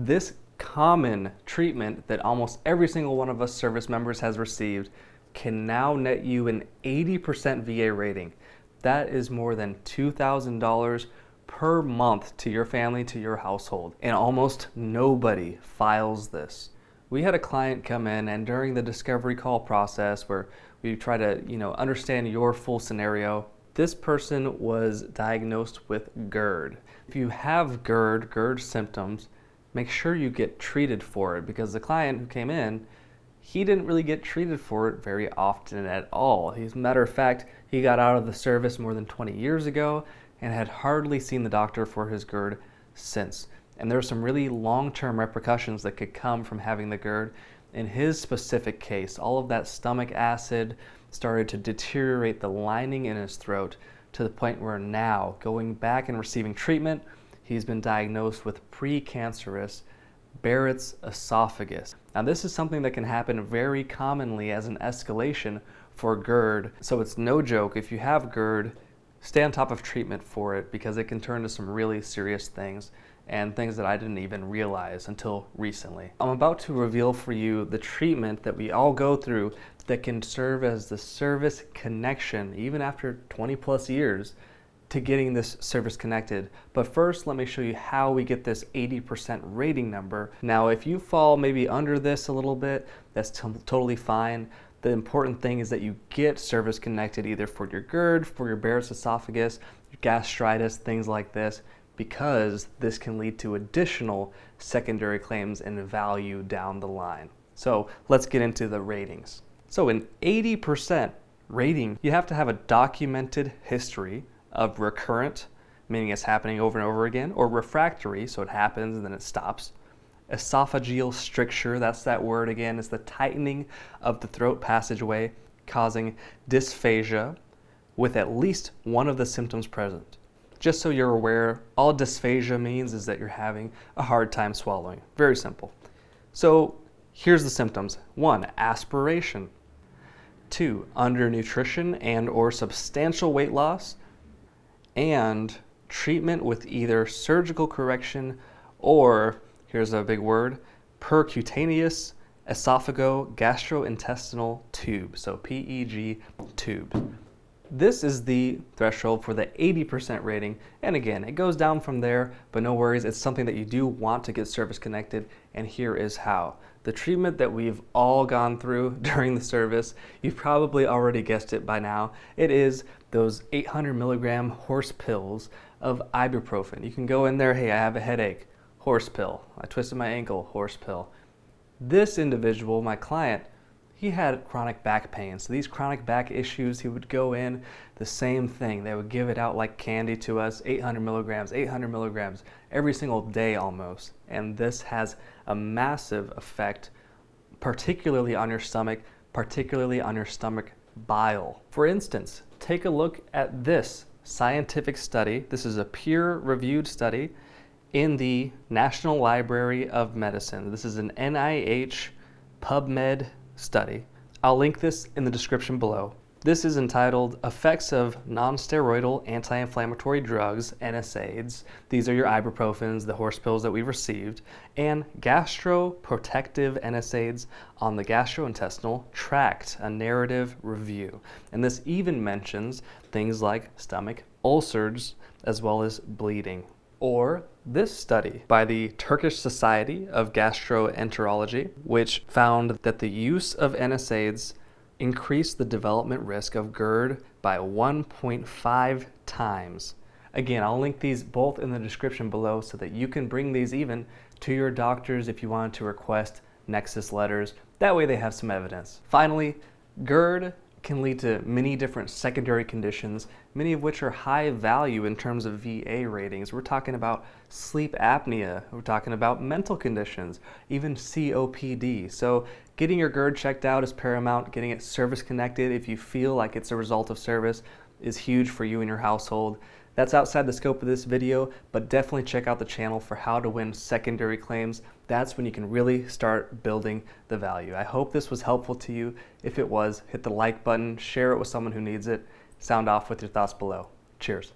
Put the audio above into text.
This common treatment that almost every single one of us service members has received can now net you an 80% VA rating. That is more than $2,000 per month to your family, to your household, and almost nobody files this. We had a client come in, and during the discovery call process where we try to, understand your full scenario, this person was diagnosed with GERD. If you have GERD symptoms, make sure you get treated for it, because the client who came in, he didn't really get treated for it very often at all. As a matter of fact, he got out of the service more than 20 years ago and had hardly seen the doctor for his GERD since. And there are some really long-term repercussions that could come from having the GERD. In his specific case, all of that stomach acid started to deteriorate the lining in his throat to the point where now, going back and receiving treatment, he's been diagnosed with precancerous Barrett's esophagus. Now, this is something that can happen very commonly as an escalation for GERD. So it's no joke. If you have GERD, stay on top of treatment for it, because it can turn to some really serious things, and things that I didn't even realize until recently. I'm about to reveal for you the treatment that we all go through that can serve as the service connection, even after 20 plus years, to getting this service connected. But first, let me show you how we get this 80% rating number. Now, if you fall maybe under this a little bit, that's totally fine. The important thing is that you get service connected either for your GERD, for your Barrett's esophagus, your gastritis, things like this, because this can lead to additional secondary claims and value down the line. So let's get into the ratings. So an 80% rating, you have to have a documented history of recurrent, meaning it's happening over and over again, or refractory, so it happens and then it stops. Esophageal stricture, that's that word again, it's the tightening of the throat passageway causing dysphagia with at least one of the symptoms present. Just so you're aware, all dysphagia means is that you're having a hard time swallowing. Very simple. So here's the symptoms. 1, aspiration. 2, undernutrition and or substantial weight loss, and treatment with either surgical correction or, here's a big word, percutaneous esophago-gastrointestinal tube, so PEG tubes. This is the threshold for the 80% rating, and again, it goes down from there, but no worries, it's something that you do want to get service connected, and here is how. The treatment that we've all gone through during the service, you've probably already guessed it by now, it is those 800 milligram horse pills of ibuprofen. You can go in there, hey, I have a headache, horse pill. I twisted my ankle, horse pill. This individual, my client, he had chronic back pain. So these chronic back issues, he would go in, the same thing. They would give it out like candy to us, 800 milligrams, every single day almost. And this has a massive effect, particularly on your stomach bile. For instance, take a look at this scientific study. This is a peer-reviewed study in the National Library of Medicine. This is an NIH PubMed study. I'll link this in the description below. This is entitled Effects of Non-Steroidal Anti-Inflammatory Drugs, NSAIDs. These are your ibuprofens, the horse pills that we've received, and gastroprotective NSAIDs on the gastrointestinal tract, a narrative review. And this even mentions things like stomach ulcers as well as bleeding. Or this study by the Turkish Society of Gastroenterology, which found that the use of NSAIDs increased the development risk of GERD by 1.5 times. Again, I'll link these both in the description below so that you can bring these even to your doctors if you wanted to request nexus letters. That way they have some evidence. Finally, GERD can lead to many different secondary conditions, many of which are high value in terms of VA ratings. We're talking about sleep apnea, we're talking about mental conditions, even COPD. So getting your GERD checked out is paramount. Getting it service connected if you feel like it's a result of service is huge for you and your household. That's outside the scope of this video, but definitely check out the channel for how to win secondary claims. That's when you can really start building the value. I hope this was helpful to you. If it was, hit the like button, share it with someone who needs it. Sound off with your thoughts below. Cheers.